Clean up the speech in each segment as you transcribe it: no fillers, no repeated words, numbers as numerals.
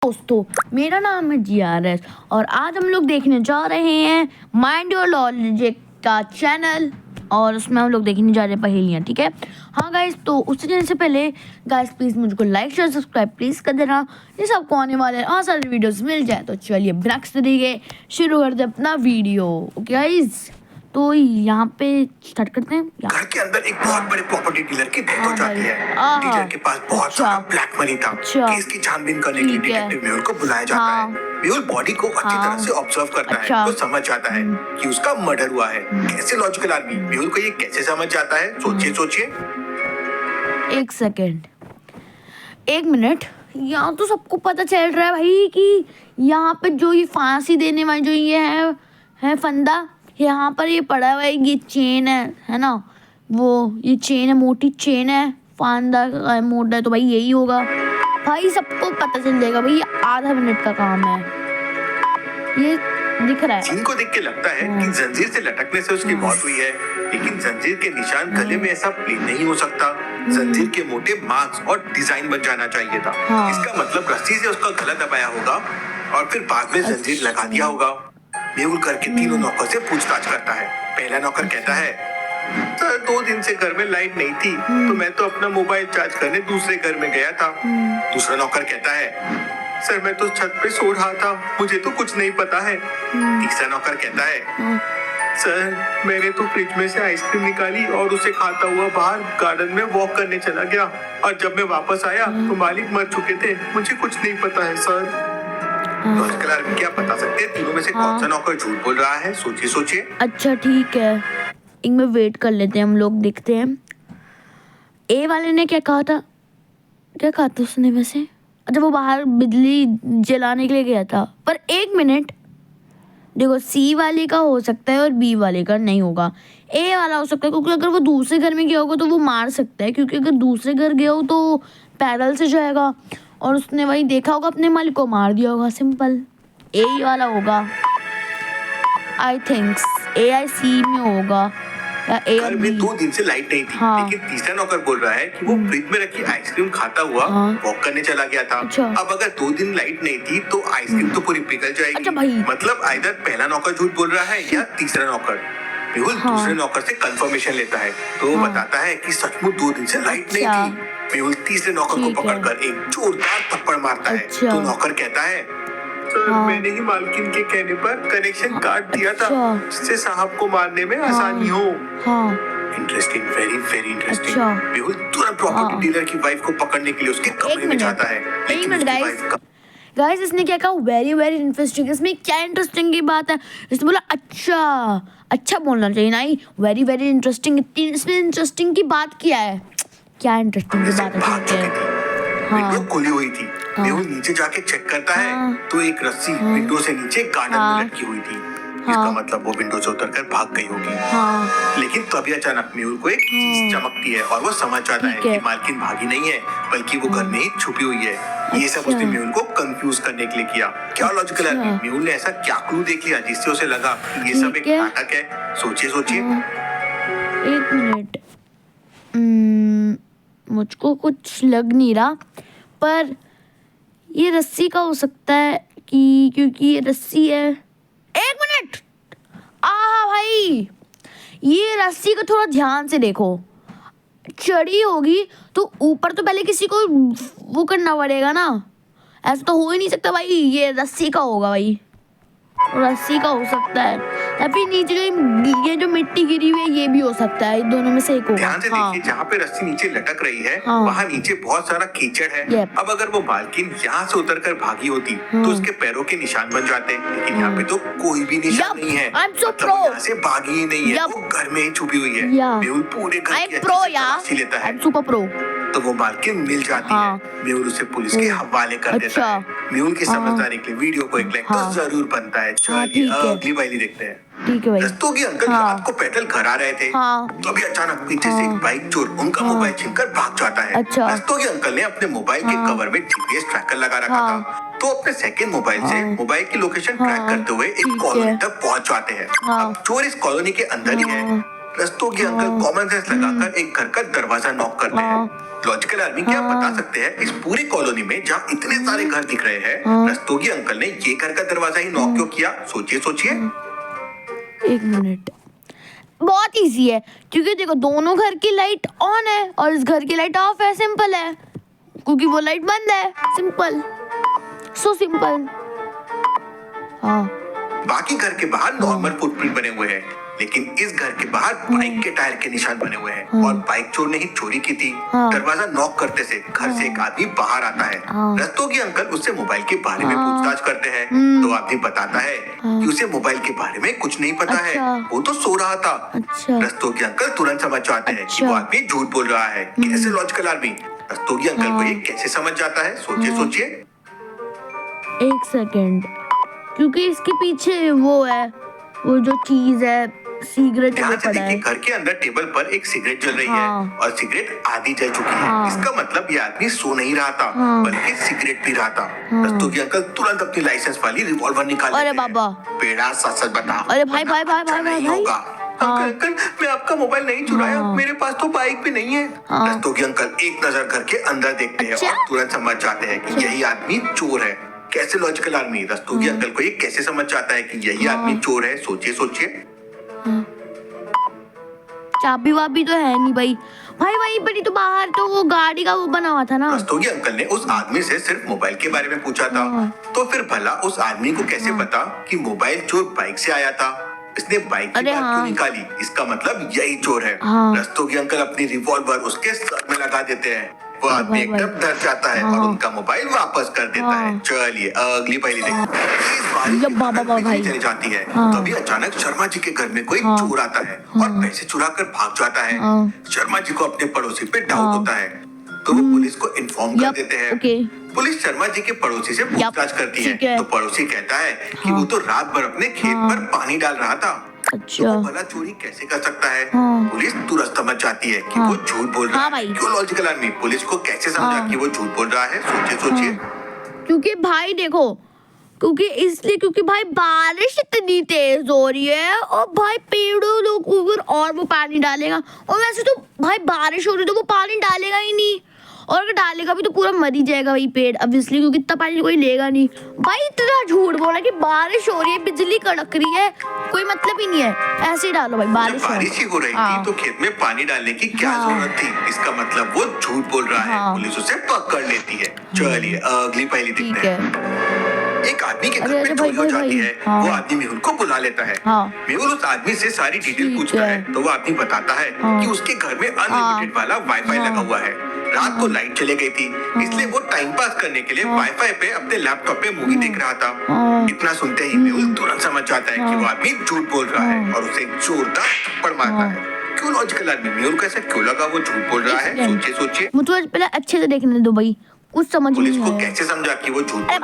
दोस्तों, मेरा नाम है GRS और आज हम लोग देखने जा रहे हैं माइंड योर लॉजिक का चैनल और उसमें हम लोग देखने जा रहे हैं पहेलियाँ। ठीक है, हाँ गाइस, तो उससे जाने से पहले गाइस प्लीज़ मुझको लाइक शेयर सब्सक्राइब प्लीज़ कर देना, जिससे आपको आने वाले और सारे वीडियोस मिल जाए। तो चलिए बिना किसी देरी के शुरू कर दे अपना वीडियो। ओके गाइस, तो यहाँ पे स्टार्ट करते हैं। घर के अंदर एक बहुत बड़े प्रॉपर्टी डीलर की डेथ हो जाती है। डीलर के पास बहुत सारा ब्लैक मनी था। केस की छानबीन करने के लिए डिटेक्टिव मेहुल को बुलाया जाता है। मेहुल बॉडी को अच्छी तरह से ऑब्जर्व करता है तो समझ जाता है कि उसका मर्डर हुआ है। कैसे लॉजिकल आदमी मेहुल को ये कैसे समझ जाता है? सोचिए। एक सेकेंड, एक मिनट, यहाँ तो सबको पता चल रहा है भाई कि यहाँ पे जो ये फांसी देने वाली जो ये है फंदा, यहाँ पर ये पड़ा हुआ है, ये चेन है ना, वो ये चेन है, मोटी चेन है, फांदा मोटा है, तो भाई यही होगा भाई। सबको पता चल जाएगा भाई, ये आधा मिनट का काम है, ये दिख रहा है। सीन को देख के लगता है कि जंजीर से लटकने से उसकी मौत हुई है, लेकिन जंजीर के निशान गले में ऐसा प्लेन नहीं हो सकता। जंजीर के मोटे मार्क्स और डिजाइन बन जाना चाहिए था। इसका मतलब रस्सी से उसका गला दबाया होगा और फिर बाद में जंजीर लगा दिया होगा। मेहुल घर के तीनों नौकर से पूछताछ करता है। पहला नौकर कहता है, सर 2 दिन से घर में लाइट नहीं थी तो मैं तो अपना मोबाइल चार्ज करने दूसरे घर में गया था। दूसरा नौकर कहता है, सर मैं तो छत पे सो रहा था, मुझे तो कुछ नहीं पता है। तीसरा नौकर कहता है, सर मैंने तो फ्रिज में से आइसक्रीम निकाली और उसे खाता हुआ बाहर गार्डन में वॉक करने चला गया और जब मैं वापस आया तो मालिक मर चुके थे, मुझे कुछ नहीं पता है सर। लॉजिकल आदमी क्या बता सकते हैं तीनों में से कौन सा नौकर झूठ बोल रहा है? सोचिए। अच्छा ठीक है, एक में वेट कर लेते हैं, हम लोग देखते हैं ए वाले ने क्या कहा था उसने वैसे। अच्छा, वो बाहर बिजली जलाने के लिए गया था। पर एक मिनट देखो, सी वाले का हो सकता है और बी वाले का नहीं होगा। ए वाला हो सकता है क्योंकि अगर वो दूसरे घर में गया होगा तो वो मार सकता है, क्योंकि अगर दूसरे घर गया हो तो पैदल से जाएगा और उसने वही देखा होगा, अपने मालिक को मार दिया होगा। सिंपल ए वाला होगा, आई थिंक्स AIC में होगा या A घर में 2 दिन से लाइट नहीं थी। लेकिन तीसरा नौकर बोल रहा है कि वो फ्रिज में रखी आइसक्रीम खाता हुआ वॉक करने चला गया था। अब अगर 2 दिन लाइट नहीं थी तो आइसक्रीम तो पूरी पिघल जाएगी। अच्छा भाई, मतलब आइदर पहला नौकर झूठ बोल रहा है या तीसरा नौकर। मेहुल दूसरे नौकर से कंफर्मेशन लेता है तो वो बताता है कि सचमुच 2 दिन से लाइट नहीं थी। मेहुल तीसरे नौकर को पकड़कर एक जोरदार थप्पड़ मारता है तो नौकर कहता है, सर मैंने ही मालकिन के कहने पर कनेक्शन काट दिया था जिससे साहब को मारने में आसानी हो। Interesting, very interesting. मेहुल तुरंत प्रॉपर्टी डीलर की वाइफ को पकड़ने के लिए उसके कमरे में जाता है। गाइस इसने क्या कहा? Very interesting. इसमें क्या इंटरेस्टिंग की बात है? इसने बोला अच्छा बोलना चाहिए ना, वेरी इंटरेस्टिंग। इसमें इंटरेस्टिंग की बात क्या है? क्या इंटरेस्टिंग की बात है? विंडो खुली हुई थी। मेहुल नीचे जाके चेक करता है तो एक रस्सी विंडो से नीचे गार्डन में लटकी हुई थी। इसका मतलब वो विंडो से उतरकर भाग गई होगी। लेकिन तभी अचानक मेहुल को एक चीज चमकती है और वो समझ जाता है कि मालकिन भागी नहीं है बल्कि वो घर में ही छुपी हुई है। ये सब उसने मेहुल को कंफ्यूज करने के लिए किया। क्या लॉजिकल है? मेहुल ने ऐसा क्या क्लू देख लिया जिससे उसे लगा कि ये सब एक नाटक है? सोचिए। एक मिनट, मुझको कुछ लग नहीं रहा, पर ये रस्सी का हो सकता है कि क्योंकि ये रस्सी है। एक मिनट, भाई ये रस्सी को थोड़ा ध्यान से देखो। चढ़ी होगी तो ऊपर तो पहले किसी को वो करना पड़ेगा ना, ऐसा तो हो ही नहीं सकता भाई। ये रस्सी का होगा भाई, रस्सी का हो सकता है, या फिर नीचे ये जो मिट्टी गिरी हुई है ये भी हो सकता है। दोनों में से एक होगा। ध्यान से देखिए, जहाँ पे रस्सी नीचे लटक रही है वहाँ नीचे बहुत सारा कीचड़ है। अब अगर वो मालकिन यहाँ से उतरकर भागी होती तो उसके पैरों के निशान बन जाते, लेकिन यहाँ पे तो कोई भी निशान नहीं है। मतलब यहाँ से भागी ही नहीं है, वो घर में ही छुपी हुई है। मेहुल पूरे घर की तलाशी लेता है। तो वो मालकिन मिल जाती है। मेहुल उसे पुलिस के हवाले कर देता है। मेहुल की समझदारी के लिए वीडियो को एक लाइक तो जरूर बनता है। चलिए अगली पहेली देखते हैं। ठीक है भाई। रस्तोगी अंकल रात को पैदल घर आ रहे थे तो अभी अचानक पीछे से एक बाइक चोर उनका मोबाइल छीनकर भाग जाता है। रस्तोगी अंकल ने अपने मोबाइल के कवर में GPS ट्रैकर लगा रखा था तो अपने सेकंड मोबाइल से मोबाइल की लोकेशन ट्रैक करते हुए एक कॉलोनी तक पहुंच जाते हैं। अब चोर इस कॉलोनी के अंदर ही है। रस्तोगी अंकल कॉमन सेंस लगाकर एक घर का दरवाजा नॉक करते हैं। लॉजिकल आर्मी, क्या आप बता सकते हैं इस पूरी कॉलोनी में जहाँ इतने सारे घर दिख रहे हैं, रस्तोगी अंकल ने ये घर का दरवाजा ही नॉक क्यों किया? सोचिए सोचिए। 1 मिनट, बहुत इजी है, क्योंकि देखो दोनों घर की लाइट ऑन है और इस घर की लाइट ऑफ है। सिंपल है, क्योंकि वो लाइट बंद है। Simple, so simple. हाँ, बाकी घर के बाहर नॉर्मल फुटप्रिंट बने हुए हैं, लेकिन इस घर के बाहर बाइक के टायर के निशान बने हुए हैं और बाइक चोर ने ही चोरी की थी। दरवाजा नॉक करते से घर से एक आदमी बाहर आता है। रस्तोगी अंकल उससे मोबाइल के बारे में पूछताछ करते हैं, तो आदमी बताता है कि उसे मोबाइल के बारे में कुछ नहीं पता है, वो तो सो रहा था। रस्तोगी अंकल तुरंत समझ जाते हैं कि वो आदमी झूठ बोल रहा है। कैसे लॉजिकल आदमी? रस्तोगी अंकल को ये कैसे समझ जाता है? सोचिए सोचिए। 1 सेकेंड, क्योंकि इसके पीछे वो है, वो जो चीज है, सिगरेट ध्यान से पड़ा है। देखिए, घर के अंदर टेबल पर एक सिगरेट जल रही है और सिगरेट आधी जल चुकी है। इसका मतलब ये आदमी सो नहीं रहा था, बल्कि सिगरेट पी रहा था। रस्तोगी अंकल तुरंत अपनी लाइसेंस वाली रिवॉल्वर निकाल लेते हैं। अरे बाबा, पेड़ा सच सच बता। अरे भाई भाई भाई भाई भाई भाई। अंकल, मैं आपका मोबाइल नहीं चुराया, मेरे पास तो बाइक भी नहीं है। रस्तोगी अंकल एक नजर घर के अंदर देखते हैं और तुरंत समझ जाते हैं कि यही आदमी चोर है। कैसे लॉजिकल आर्मी? रस्तोगी अंकल को ये कैसे समझ जाता है कि यही आदमी चोर है? सोचिए सोचिए। चाबी वाबी तो है नहीं भाई। भाई वहीं पर ही तो बाहर तो वो गाड़ी का वो बना हुआ था ना। रस्तोगी अंकल ने उस आदमी से सिर्फ मोबाइल के बारे में पूछा था, तो फिर भला उस आदमी को कैसे पता कि मोबाइल चोर बाइक से आया था? इसने बाइक की बात क्यों निकाली? इसका मतलब यही चोर है। रस्तोगी अंकल अपनी रिवॉल्वर उसके सर में लगा देते हैं। वो आदमी एकदम डर जाता है और उनका मोबाइल वापस कर देता है। चलिए अगली पहेली देखते हैं। चली जाती है, तभी अचानक शर्मा जी के घर में कोई चोर आता है और पैसे चुरा कर भाग जाता है। शर्मा जी को अपने पड़ोसी पे डाउट होता है, तो वो पुलिस को इन्फॉर्म कर देते हैं। पुलिस शर्मा जी के पड़ोसी से पूछताछ करती है, तो पड़ोसी कहता है कि वो तो रात भर अपने खेत पर पानी डाल रहा था। अच्छा, तो वो भला चोरी कैसे कर सकता है? पुलिस तुरंत समझ जाती है कि वो झूठ बोल रहा है। क्यों लॉजिकल आदमी पुलिस को कैसे समझा कि वो झूठ बोल रहा है? सोचिए सोचिए। क्योंकि भाई देखो, क्योंकि भाई बारिश इतनी तेज हो रही है और भाई पेड़ों लोग ऊपर और वो पानी डालेगा, और वैसे तो भाई बारिश हो रही है तो वो पानी डालेगा ही नहीं, और अगर डालेगा भी तो पूरा मर ही जाएगा वही पेड़ ऑब्वियसली, क्योंकि इतना पानी कोई लेगा नहीं। भाई इतना झूठ बोला कि बारिश हो रही है, बिजली कड़क रही है, कोई मतलब ही नहीं है, ऐसे ही डालो भाई। बारिश ही हो रही थी तो खेत में पानी डालने की क्या जरूरत थी? इसका मतलब वो झूठ बोल रहा है। पुलिस उसे पकड़ लेती है। चलिए अगली पहेली देखते हैं। एक आदमी के घर में चोरी हो जाती है। वो आदमी मेहुल को बुला लेता है। मेहुल उस आदमी से सारी डिटेल पूछता है, तो वो आदमी बताता है कि उसके घर में अनलिमिटेड वाला वाईफाई लगा हुआ है। रात को लाइट चली गई थी, इसलिए वो टाइम पास करने के लिए वाईफाई पे अपने लैपटॉप पे मूवी देख रहा था। इतना सुनते ही मेहुल तुरंत समझ जाता है कि वो आदमी झूठ बोल रहा है और उसे जोरदार थप्पड़ मारता है। क्यों लॉजिकल आदमी? मेहुल को ऐसा क्यों लगा वो झूठ बोल रहा है? सोचिए सोचिए। मुझे पहले अच्छे से देखने दो भाई, कुछ समझ नहीं पुलिस को कैसे समझा कि वो झूठ बोल रहा है?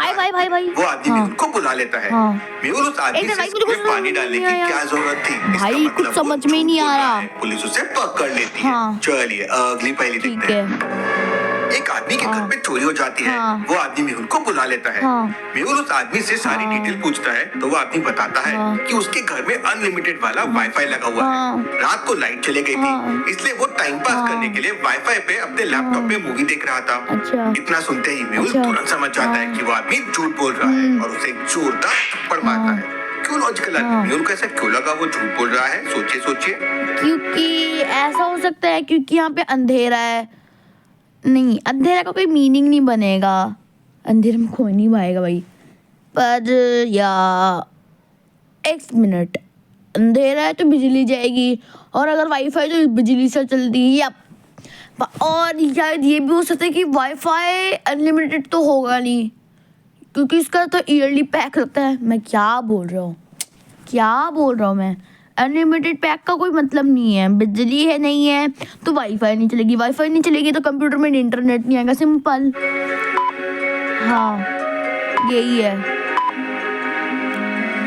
भाई वो आदमी मेहुल को बुला लेता है। मेहुल उस आदमी से उसमें पानी डालने की क्या जरूरत थी? भाई कुछ समझ में नहीं आ रहा। पुलिस उसे पकड़ लेती है। चलिए अगली पहेली देखते हैं। एक आदमी के घर में चोरी हो जाती है। वो आदमी मेहुल को बुला लेता है। मेहुल उस आदमी से सारी डिटेल पूछता है, तो वो आदमी बताता है कि उसके घर में अनलिमिटेड वाला वाईफाई लगा हुआ है। रात को लाइट चली गई थी, इसलिए वो टाइम पास करने के लिए वाईफाई पे अपने लैपटॉप पे मूवी देख रहा था। इतना सुनते ही मेहुल तुरंत समझ जाता है कि वो आदमी झूठ बोल रहा है और उसे जोरदार थप्पड़ मारता है। क्यों लॉजिकल आदमी? मेहुल को ऐसा क्यों लगा वो झूठ बोल रहा है? सोचिए सोचिए। क्योंकि ऐसा हो सकता है क्योंकि यहाँ पे अंधेरा है। नहीं, अंधेरा का कोई मीनिंग नहीं बनेगा, अंधेरे में कोई नहीं भाएगा भाई। पर या 1 मिनट, अंधेरा है तो बिजली जाएगी, और अगर वाईफाई तो बिजली से चलती है। और शायद ये भी हो सकता है कि वाईफाई अनलिमिटेड तो होगा नहीं, क्योंकि इसका तो ईयरली पैक लगता है। मैं क्या बोल रहा हूँ मैं? अनलिमिटेड पैक का कोई मतलब नहीं है। बिजली है नहीं है तो वाईफाई नहीं चलेगी, तो कंप्यूटर में इंटरनेट नहीं आएगा। सिंपल, हाँ यही है।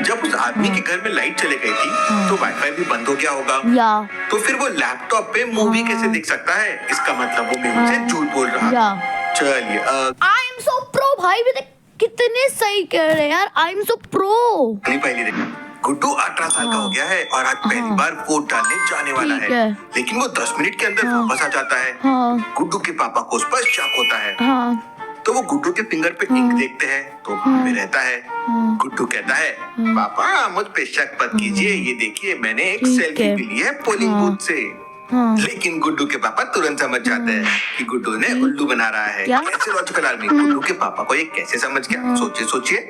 जब उस आदमी के घर में लाइट चली गई थी तो वाईफाई भी बंद हो गया होगा, तो फिर वो लैपटॉप पे मूवी कैसे देख सकता है? इसका मतलब वो मेहुल से झूठ बोल रहा है। चलिए आई एम सो प्रो भाई, कितने सही कह रहे हैं यार। I am so pro. पहली गुड्डू 18 साल का हो गया है और आज पहली बार वोट डालने जाने वाला ठीक है, है। लेकिन वो 10 मिनट के अंदर वापस आ जाता है। गुड्डू के पापा को उस पर शक होता है, तो वो गुड्डू के फिंगर पे इंक देखते हैं तो वहाँ पे रहता है। गुड्डू कहता है, पापा मुझ पे शक मत कीजिए, ये देखिए मैंने एक ठीक सेल्फी है। भी ली है पोलिंग बूथ से। लेकिन गुड्डू के पापा तुरंत समझ जाते हैं कि गुड्डू ने उल्लू बना रहा है। क्या? कैसे लॉजिकल आदमी गुड्डू के पापा को ये कैसे समझ गया? सोचिए सोचिए।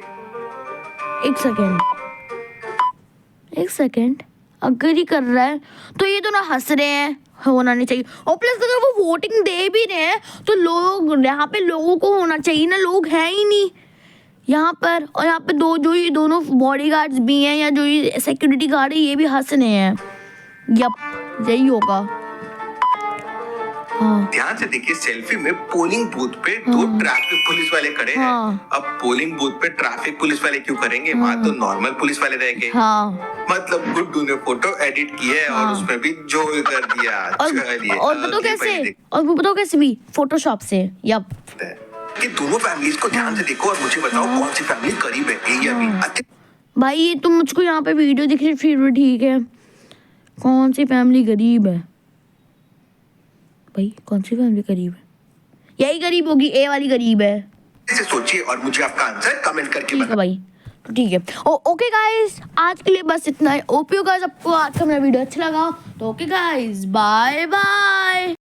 एक सेकेंड, अगर ही कर रहा है तो ये तो ना हंस रहे हैं, होना नहीं चाहिए। और प्लस अगर वो वोटिंग दे भी रहे हैं तो लोग यहाँ पे लोगों को होना चाहिए ना, लोग हैं ही नहीं यहाँ पर। और यहाँ पे ये दोनों बॉडीगार्ड्स भी हैं या जो ये सिक्योरिटी गार्ड है ये भी हंस रहे हैं। यप, यही होगा। ध्यान से देखिए, सेल्फी में पोलिंग बूथ पे दो ट्रैफिक पुलिस वाले खड़े हैं। अब पोलिंग बूथ पे ट्रैफिक पुलिस वाले क्यों करेंगे? वहाँ तो नॉर्मल पुलिस वाले रहेंगे। मतलब गुड्डू ने फोटो एडिट की है और उसमें भी जोड़ कर दिया। और बताओ कैसे? और वो बताओ कैसे भी? फोटोशॉप से। यप। कि दोनों फैमिलीज को ध्यान से देखो और मुझे बताओ कौन सी फैमिली करीब है ए या बी। भाई ये तुम मुझको यहाँ पे वीडियो दिख रही फिर भी ठीक है। कौन सी फैमिली गरीब है भाई? कौन सी फैमिली गरीब है? यही गरीब होगी, ए वाली गरीब है। इसे सोचिए और मुझे आपका आंसर कमेंट करके बताइए भाई। तो ठीक है, ओके गाइस, आज के लिए बस इतना ही। ओपी गाइस, आपको आज का मेरा वीडियो अच्छा लगा तो ओके गाइस, बाय बाय।